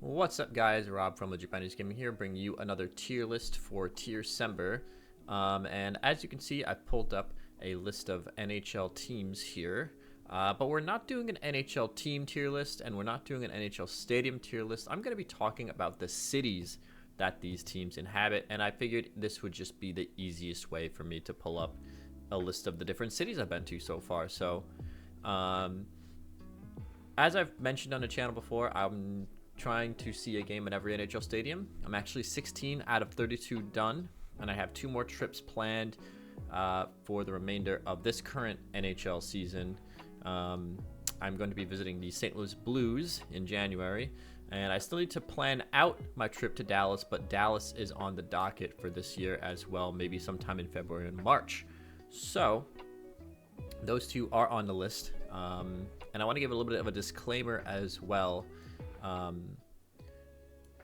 What's up, guys? Rob from Legit News Gaming here, bringing you another tier list for Tiercember. And as you can see, I've pulled up a list of NHL teams here. But we're not doing an NHL team tier list, and we're not doing an NHL stadium tier list. I'm going to be talking about the cities that these teams inhabit, and I figured this would just be the easiest way for me to pull up a list of the different cities I've been to so far. So, as I've mentioned on the channel before, I'm trying to see a game in every NHL stadium. I'm actually 16 out of 32 done, and I have 2 more trips planned for the remainder of this current NHL season. I'm going to be visiting the St. Louis Blues in January, and I still need to plan out my trip to Dallas, but Dallas is on the docket for this year as well, maybe sometime in February and March. So those 2 are on the list, and I want to give a little bit of a disclaimer as well.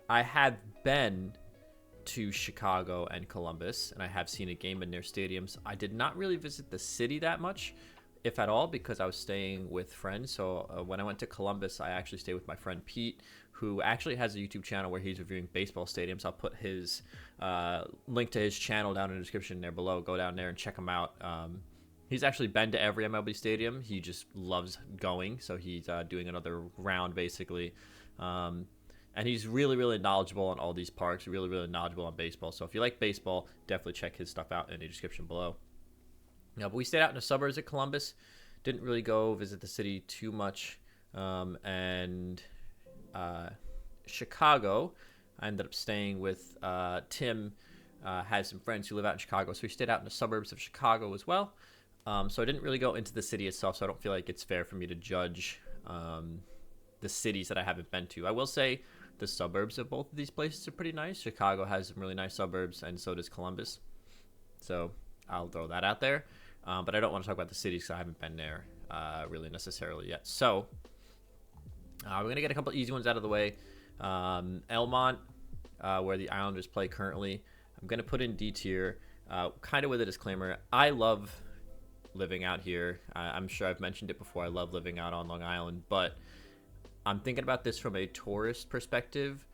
I have been to Chicago and Columbus, and I have seen a game in their stadiums. I did not really visit the city that much, if at all, because I was staying with friends. So when I went to Columbus, I actually stayed with my friend Pete, who actually has a YouTube channel where he's reviewing baseball stadiums. I'll put his link to his channel down in the description there below. Go down there and check him out. He's actually been to every MLB stadium. He just loves going, so he's doing another round basically. And he's really, really knowledgeable on all these parks, really, really knowledgeable on baseball. So if you like baseball, definitely check his stuff out in the description below. But we stayed out in the suburbs of Columbus. Didn't really go visit the city too much. And Chicago, I ended up staying with Tim. Has some friends who live out in Chicago, so we stayed out in the suburbs of Chicago as well. So I didn't really go into the city itself, so I don't feel like it's fair for me to judge the cities that I haven't been to. I will say the suburbs of both of these places are pretty nice. Chicago has some really nice suburbs, and so does Columbus. So I'll throw that out there. But I don't want to talk about the cities because I haven't been there really necessarily yet. So we're going to get a couple easy ones out of the way. Elmont, where the Islanders play currently, I'm going to put in D tier, kind of with a disclaimer. I love living out here. I'm sure I've mentioned it before. I love living out on Long Island, but I'm thinking about this from a tourist perspective.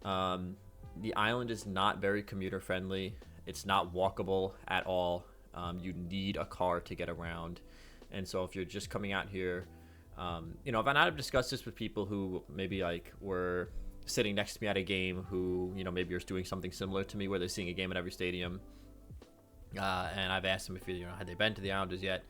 The island is not very commuter friendly. It's not walkable at all. You need a car to get around. And so if you're just coming out here, if I've discussed this with people who maybe like were sitting next to me at a game who, maybe are doing something similar to me where they're seeing a game at every stadium. And I've asked them if, had they been to the Islanders yet?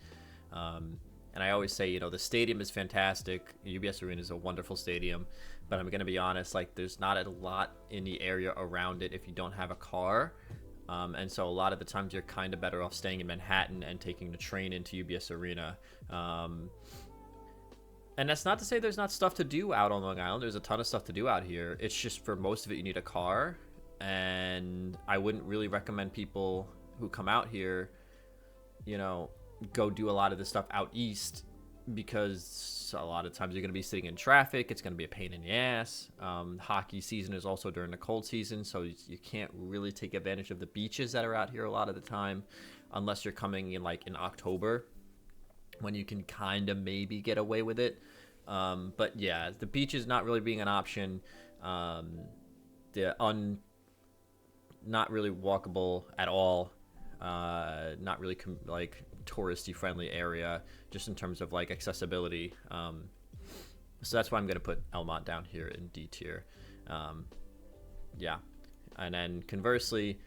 And I always say, the stadium is fantastic. UBS Arena is a wonderful stadium. But I'm going to be honest, like, there's not a lot in the area around it if you don't have a car. And so a lot of the times you're kind of better off staying in Manhattan and taking the train into UBS Arena. And that's not to say there's not stuff to do out on Long Island. There's a ton of stuff to do out here. It's just for most of it, you need a car. And I wouldn't really recommend people who come out here, go do a lot of this stuff out east, because a lot of times you're going to be sitting in traffic. It's going to be a pain in the ass. Hockey season is also during the cold season, so you can't really take advantage of the beaches that are out here a lot of the time, unless you're coming in like in October, when you can kind of maybe get away with it. But yeah, the beaches not really being an option. Not really walkable at all. Not really touristy friendly area, just in terms of like accessibility. So that's why I'm going to put Elmont down here in D tier. Yeah. And then conversely,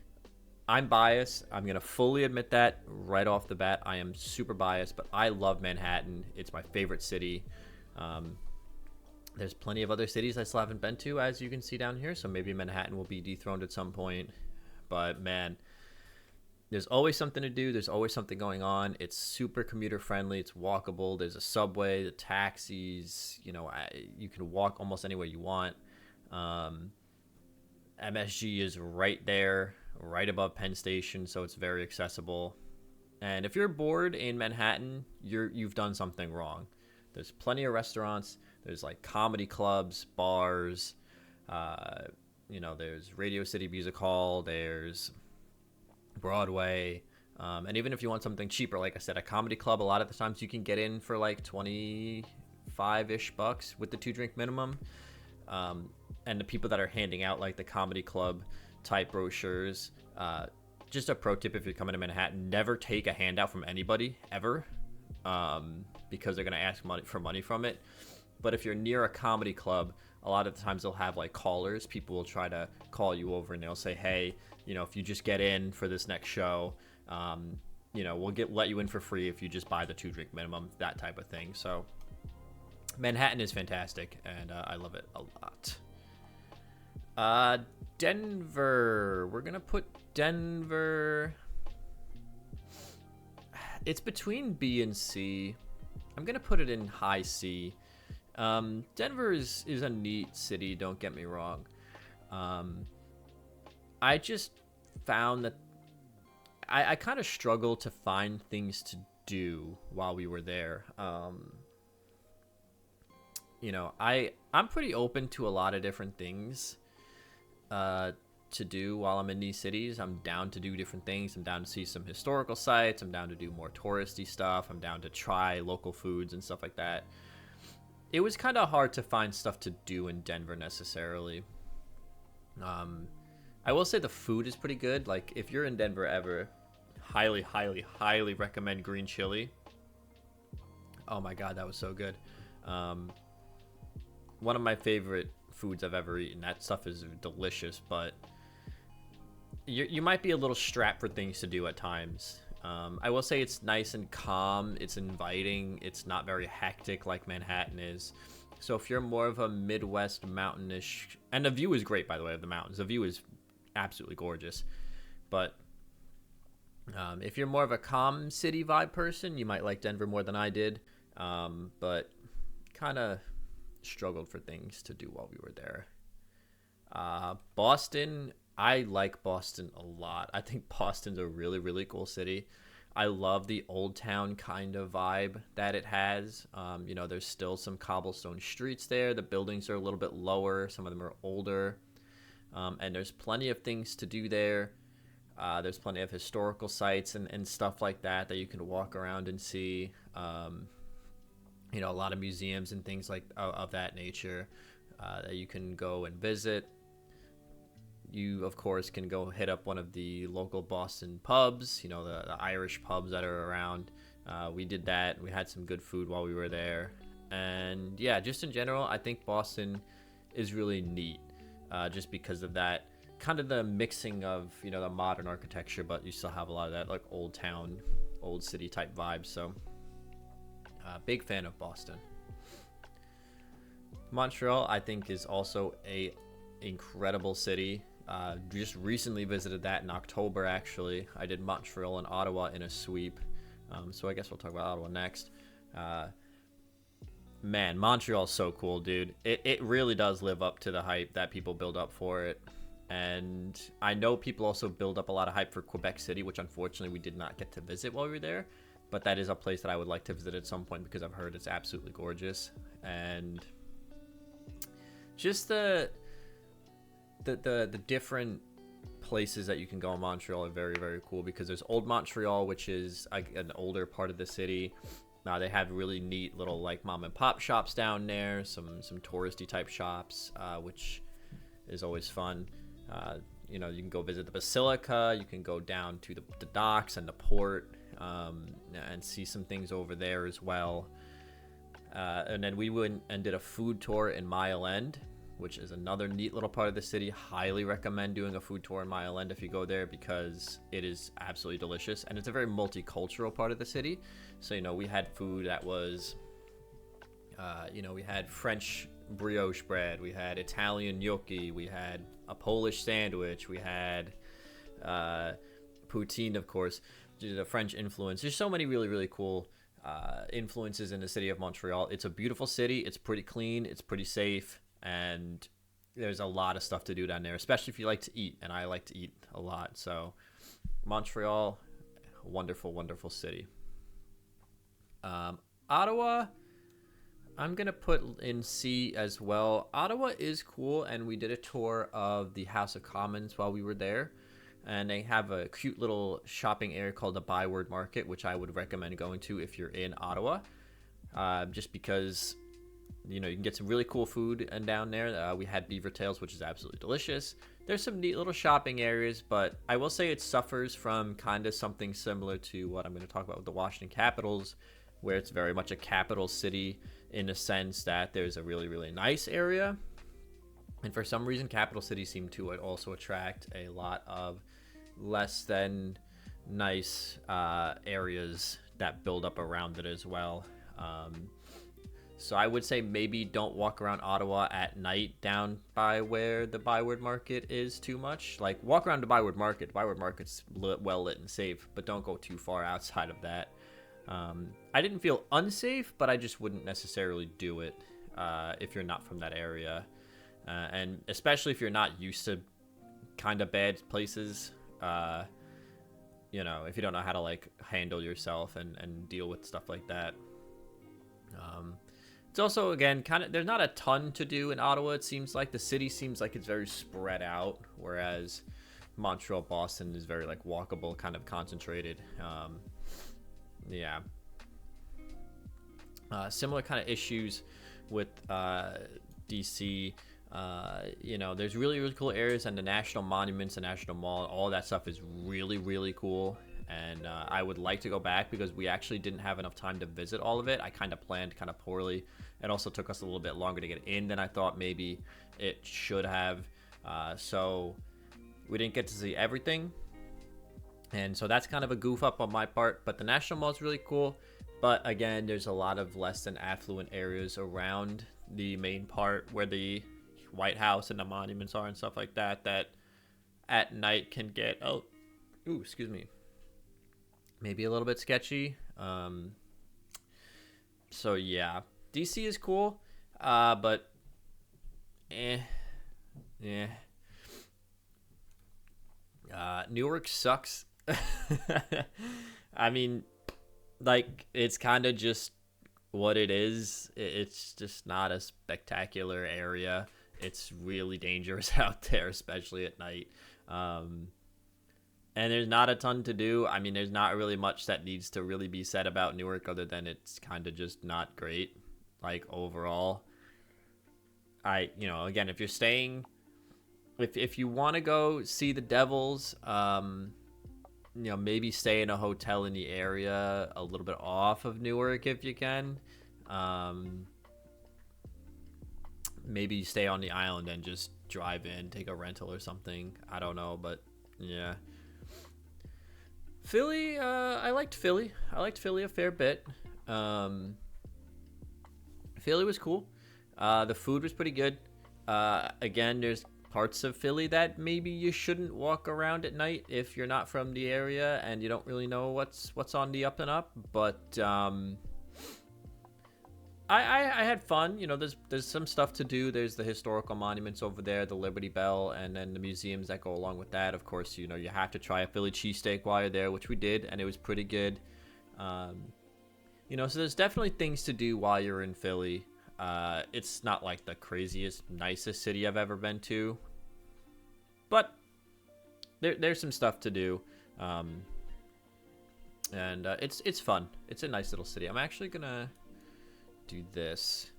I'm biased. I'm going to fully admit that right off the bat. I am super biased, but I love Manhattan. It's my favorite city. There's plenty of other cities I still haven't been to, as you can see down here. So maybe Manhattan will be dethroned at some point. But man, there's always something to do. There's always something going on. It's super commuter friendly. It's walkable. There's a subway, the taxis. You can walk almost anywhere you want. MSG is right there, right above Penn Station, so it's very accessible. And if you're bored in Manhattan, you've done something wrong. There's plenty of restaurants. There's like comedy clubs, bars. There's Radio City Music Hall. There's Broadway. And even if you want something cheaper, like I said, a comedy club, a lot of the times you can get in for like 25-ish bucks with the 2-drink minimum. and the people that are handing out like the comedy club type brochures. Just a pro tip: if you're coming to Manhattan, never take a handout from anybody ever, because they're gonna ask for money from it. But if you're near a comedy club, a lot of the times they'll have like callers. People will try to call you over and they'll say, hey, if you just get in for this next show, we'll let you in for free if you just buy the 2-drink minimum, that type of thing. So Manhattan is fantastic, and I love it a lot. Denver. We're going to put Denver. It's between B and C. I'm going to put it in high C. Denver is a neat city, don't get me wrong. I just found that I kind of struggled to find things to do while we were there. I'm pretty open to a lot of different things to do while I'm in these cities. I'm down to do different things. I'm down to see some historical sites. I'm down to do more touristy stuff. I'm down to try local foods and stuff like that. It was kind of hard to find stuff to do in Denver necessarily. I will say the food is pretty good. Like, if you're in Denver ever, highly, highly, highly recommend green chili. Oh my God, that was so good. One of my favorite foods I've ever eaten. That stuff is delicious, but you might be a little strapped for things to do at times. I will say it's nice and calm. It's inviting. It's not very hectic like Manhattan is. So if you're more of a Midwest mountainish, and the view is great, by the way, of the mountains. The view is absolutely gorgeous. But if you're more of a calm city vibe person, you might like Denver more than I did. But kind of struggled for things to do while we were there. Boston. I like Boston a lot. I think Boston's a really, really cool city. I love the old town kind of vibe that it has. There's still some cobblestone streets there. The buildings are a little bit lower. Some of them are older. And there's plenty of things to do there. There's plenty of historical sites and stuff like that you can walk around and see. A lot of museums and things like of that nature that you can go and visit. You, of course, can go hit up one of the local Boston pubs, the Irish pubs that are around. We did that. We had some good food while we were there. And yeah, just in general, I think Boston is really neat just because of that kind of the mixing of, the modern architecture, but you still have a lot of that like old town, old city type vibes. So big fan of Boston. Montreal, I think, is also a incredible city. Just recently visited that in October, actually. I did Montreal and Ottawa in a sweep. So I guess we'll talk about Ottawa next. Man, Montreal is so cool, dude. It really does live up to the hype that people build up for it. And I know people also build up a lot of hype for Quebec City, which unfortunately we did not get to visit while we were there. But that is a place that I would like to visit at some point because I've heard it's absolutely gorgeous. And just the different places that you can go in Montreal are very, very cool because there's Old Montreal, which is an older part of the city. They have really neat little like mom and pop shops down there, some touristy type shops, which is always fun. You can go visit the Basilica, you can go down to the docks and the port and see some things over there as well. And then we went and did a food tour in Mile End, which is another neat little part of the city. Highly recommend doing a food tour in Mile End if you go there because it is absolutely delicious. And it's a very multicultural part of the city. So, we had food that was, we had French brioche bread. We had Italian gnocchi. We had a Polish sandwich. We had poutine, of course, due to the French influence. There's so many really, really cool influences in the city of Montreal. It's a beautiful city. It's pretty clean. It's pretty safe. And there's a lot of stuff to do down there, especially if you like to eat. And I like to eat a lot. So Montreal, wonderful, wonderful city. Ottawa, I'm going to put in C as well. Ottawa is cool. And we did a tour of the House of Commons while we were there. And they have a cute little shopping area called the Byward Market, which I would recommend going to if you're in Ottawa. Just because You know, you can get some really cool food and down there. We had beaver tails, which is absolutely delicious. There's some neat little shopping areas, but I will say it suffers from kind of something similar to what I'm going to talk about with the Washington Capitals, where it's very much a capital city in the sense that there's a really, really nice area. And for some reason, capital cities seem to also attract a lot of less than nice areas that build up around it as well. So I would say maybe don't walk around Ottawa at night down by where the Byward Market is too much. Like, walk around the Byward Market. Byward Market's well lit and safe, but don't go too far outside of that. I didn't feel unsafe, but I just wouldn't necessarily do it if you're not from that area. And especially if you're not used to kind of bad places, you know, if you don't know how to, like, handle yourself and deal with stuff like that. It's also, again, kind of, there's not a ton to do in Ottawa. It seems like the city seems like it's very spread out, whereas Montreal, Boston is very, like, walkable, kind of concentrated. Yeah. Similar kind of issues with DC. You know, there's really, really cool areas, and the national monuments, the National Mall, all that stuff is really, really cool. And I would like to go back because we actually didn't have enough time to visit all of it. I kind of planned kind of poorly. It also took us a little bit longer to get in than I thought maybe it should have. So we didn't get to see everything. And so that's kind of a goof up on my part. But the National Mall is really cool. But again, there's a lot of less than affluent areas around the main part where the White House and the monuments are and stuff like that, that at night can get, excuse me, maybe a little bit sketchy. So yeah, DC is cool, but Newark sucks. I mean, like, it's kind of just what it is. It's just not a spectacular area. It's really dangerous out there, especially at night. And there's not a ton to do. I mean, there's not really much that needs to really be said about Newark other than it's kind of just not great, like, overall. You know, again, if you're staying, if you want to go see the Devils, you know, maybe stay in a hotel in the area a little bit off of Newark if you can. Maybe stay on the island and just drive in, take a rental or something. I don't know, but yeah. Philly, I liked Philly. I liked Philly a fair bit. Philly was cool. The food was pretty good. Again, there's parts of Philly that maybe you shouldn't walk around at night if you're not from the area and you don't really know what's on the up and up. But I had fun. You know, there's some stuff to do. There's the historical monuments over there, the Liberty Bell, and then the museums that go along with that. Of course, you know, you have to try a Philly cheesesteak while you're there, which we did, and it was pretty good. You know, so there's definitely things to do while you're in Philly. It's not like the craziest, nicest city I've ever been to, but there's some stuff to do. And it's fun. It's a nice little city. I'm actually gonna do this.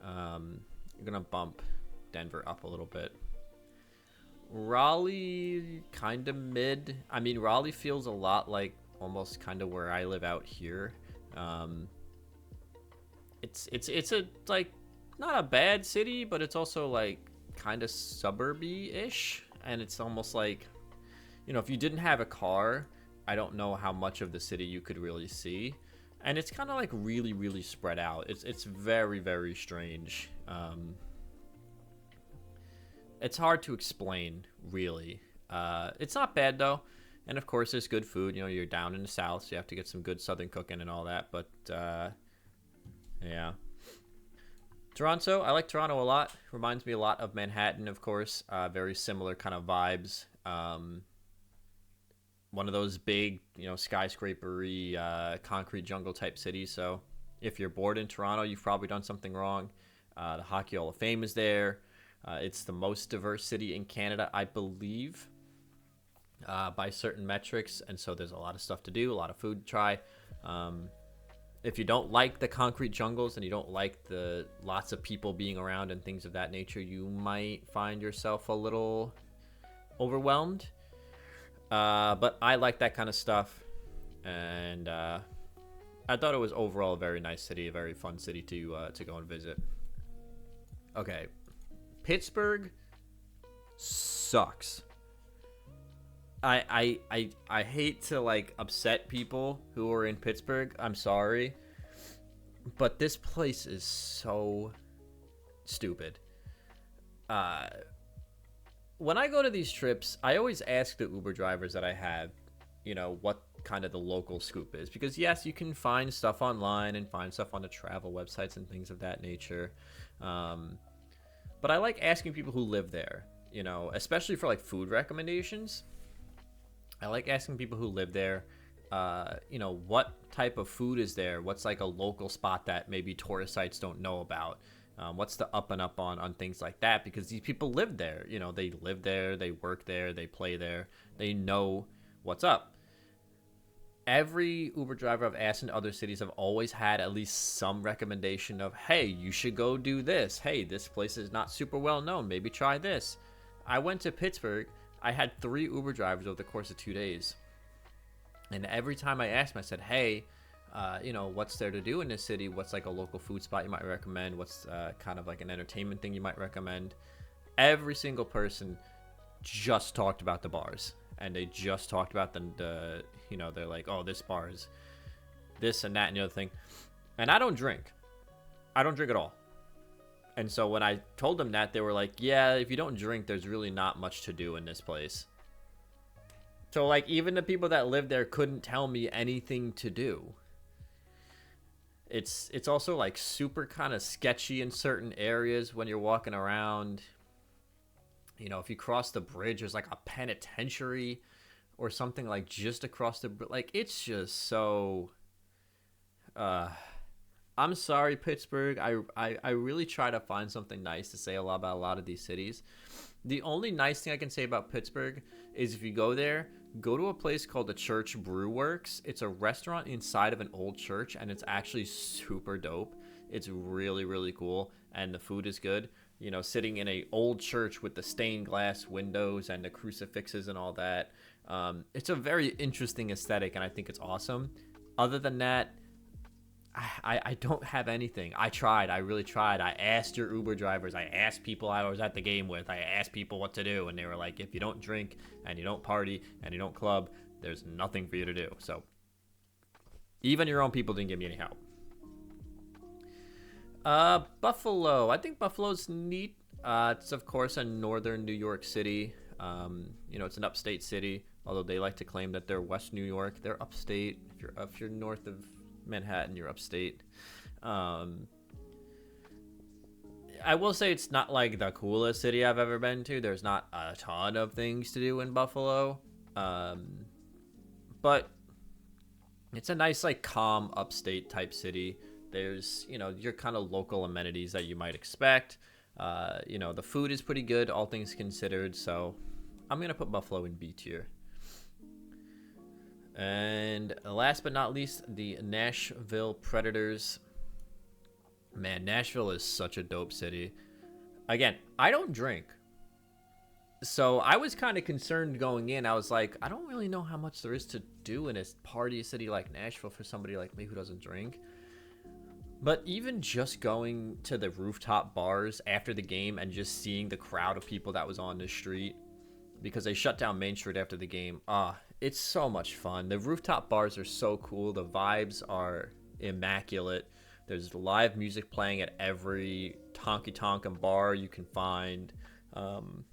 I'm gonna bump Denver up a little bit. Raleigh, kind of mid. I mean, Raleigh feels a lot like almost kind of where I live out here. It's a, like, not a bad city, but it's also like kind of suburby-ish, and it's almost like, you know, if you didn't have a car, I don't know how much of the city you could really see. And it's kind of like really, really spread out. It's very, very strange. It's hard to explain, really. It's not bad, though. And, of course, there's good food. You know, you're down in the South, so you have to get some good Southern cooking and all that. But, yeah. Toronto, I like Toronto a lot. Reminds me a lot of Manhattan, of course. Very similar kind of vibes. One of those big, you know, skyscrapery, concrete jungle type cities. So if you're bored in Toronto, you've probably done something wrong. The Hockey Hall of Fame is there. It's the most diverse city in Canada, I believe, by certain metrics. And so there's a lot of stuff to do, a lot of food to try. If you don't like the concrete jungles and you don't like the lots of people being around and things of that nature, you might find yourself a little overwhelmed. But I like that kind of stuff, and I thought it was overall a very nice city, a very fun city to go and visit. Okay, Pittsburgh sucks. I hate to like upset people who are in Pittsburgh. I'm sorry, but this place is so stupid. When I go to these trips, I always ask the Uber drivers that I have, what kind of the local scoop is, because yes, you can find stuff online and find stuff on the travel websites and things of that nature. But I like asking people who live there, especially for like food recommendations. I like asking people who live there, what type of food is there? What's like a local spot that maybe tourist sites don't know about? What's the up and up on things like that? Because these people live there. They live there, they work there, they play there. They know what's up. Every Uber driver I've asked in other cities have always had at least some recommendation of, hey, you should go do this. Hey, this place is not super well known. Maybe try this. I went to Pittsburgh. I had 3 Uber drivers over the course of 2 days. And every time I asked them, I said, hey, what's there to do in this city? What's like a local food spot you might recommend? What's kind of like an entertainment thing you might recommend? Every single person just talked about the bars. And they just talked about they're like, oh, this bar is this and that and the other thing. And I don't drink. I don't drink at all. And so when I told them that, they were like, yeah, if you don't drink, there's really not much to do in this place. So, like, even the people that live there couldn't tell me anything to do. It's also, like, super kind of sketchy in certain areas when you're walking around. If you cross the bridge, there's, like, a penitentiary or something, like, just across the bridge. Like, it's just so... I'm sorry, Pittsburgh. I really try to find something nice to say about a lot of these cities. The only nice thing I can say about Pittsburgh is if you go there, go to a place called the Church Brew Works. It's a restaurant inside of an old church, and it's actually super dope. It's really, really cool, and the food is good. Sitting in a old church with the stained glass windows and the crucifixes and all that. It's a very interesting aesthetic, and I think it's awesome. Other than that, I don't have anything. I tried. I really tried. I asked your Uber drivers. I asked people I was at the game with. I asked people what to do. And they were like, if you don't drink and you don't party and you don't club, there's nothing for you to do. So even your own people didn't give me any help. Buffalo. I think Buffalo's neat. It's, of course, a northern New York City. It's an upstate city, although they like to claim that they're West New York. They're upstate. If you're north of Manhattan, you're upstate. I will say it's not like the coolest city I've ever been to. There's not a ton of things to do in Buffalo, but it's a nice, like, calm upstate type city. There's your kind of local amenities that you might expect. The food is pretty good, all things considered, so I'm gonna put Buffalo in B tier. And last but not least, the Nashville Predators. Man, Nashville is such a dope city. Again, I don't drink. So I was kind of concerned going in. I was like, I don't really know how much there is to do in a party city like Nashville for somebody like me who doesn't drink. But even just going to the rooftop bars after the game and just seeing the crowd of people that was on the street, because they shut down Main Street after the game, it's so much fun. The rooftop bars are so cool. The vibes are immaculate. There's live music playing at every honky-tonk and bar you can find. And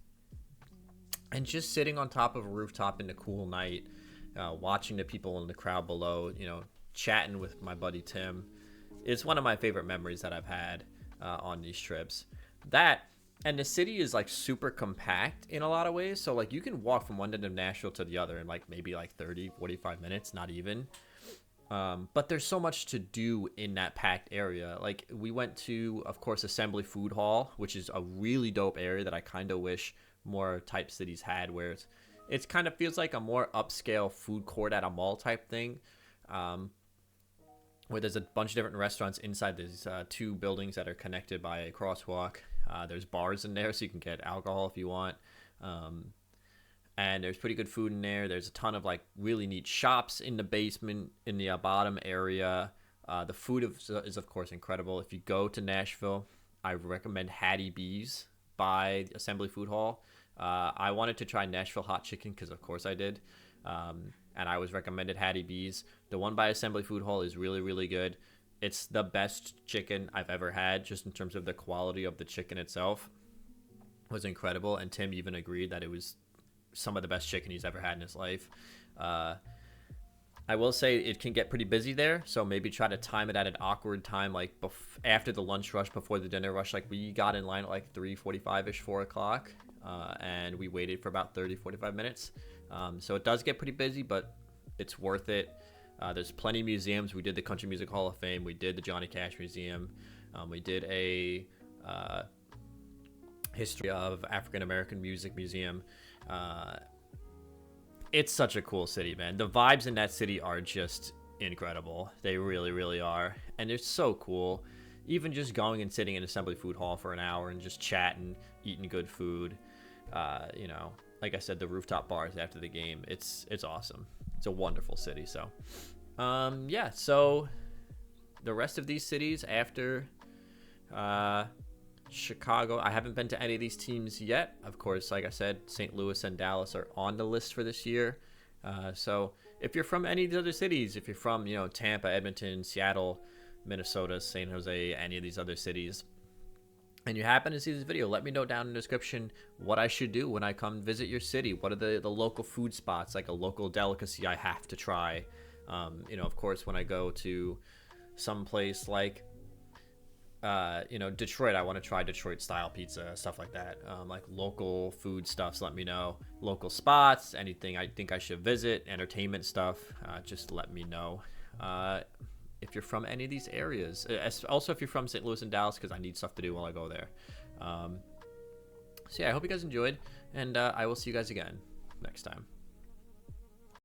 just sitting on top of a rooftop in the cool night, watching the people in the crowd below, chatting with my buddy Tim. It's one of my favorite memories that I've had on these trips. That, and the city is like super compact in a lot of ways. So like you can walk from one end of Nashville to the other in like maybe like 30, 45 minutes, not even. But there's so much to do in that packed area. Like we went to, of course, Assembly Food Hall, which is a really dope area that I kind of wish more type cities had, where it's kind of feels like a more upscale food court at a mall type thing. where there's a bunch of different restaurants inside these two buildings that are connected by a crosswalk. There's bars in there, so you can get alcohol if you want. And there's pretty good food in there. There's a ton of like really neat shops in the basement, in the bottom area. The food is of course incredible. If you go to Nashville, I recommend Hattie B's by Assembly Food Hall. I wanted to try Nashville hot chicken because of course I did. And I was recommended Hattie B's. The one by Assembly Food Hall is really, really good. It's the best chicken I've ever had, just in terms of the quality of the chicken itself. It was incredible, and Tim even agreed that it was some of the best chicken he's ever had in his life. I will say it can get pretty busy there, so maybe try to time it at an awkward time, like after the lunch rush, before the dinner rush. Like we got in line at like 3:45ish, 4 o'clock, and we waited for about 30-45 minutes. So it does get pretty busy, but it's worth it. There's plenty of museums. We did the Country Music Hall of Fame. We did the Johnny Cash Museum. We did a History of African American Music Museum. It's such a cool city, man. The vibes in that city are just incredible. They really, really are. And they're so cool. Even just going and sitting in Assembly Food Hall for an hour and just chatting, eating good food. Like I said, the rooftop bars after the game. It's awesome. It's a wonderful city. So, so the rest of these cities after Chicago, I haven't been to any of these teams yet. Of course, like I said, St. Louis and Dallas are on the list for this year. So if you're from any of the other cities, if you're from, Tampa, Edmonton, Seattle, Minnesota, San Jose, any of these other cities, and you happen to see this video, let me know down in the description what I should do when I come visit your city. What are the local food spots, like a local delicacy I have to try? Of course, when I go to some place like Detroit, I want to try Detroit style pizza, stuff like that. Like local food stuffs, let me know. Local spots, anything I think I should visit, entertainment stuff, just let me know. If you're from any of these areas, also if you're from St. Louis and Dallas, because I need stuff to do while I go there. I hope you guys enjoyed, and I will see you guys again next time.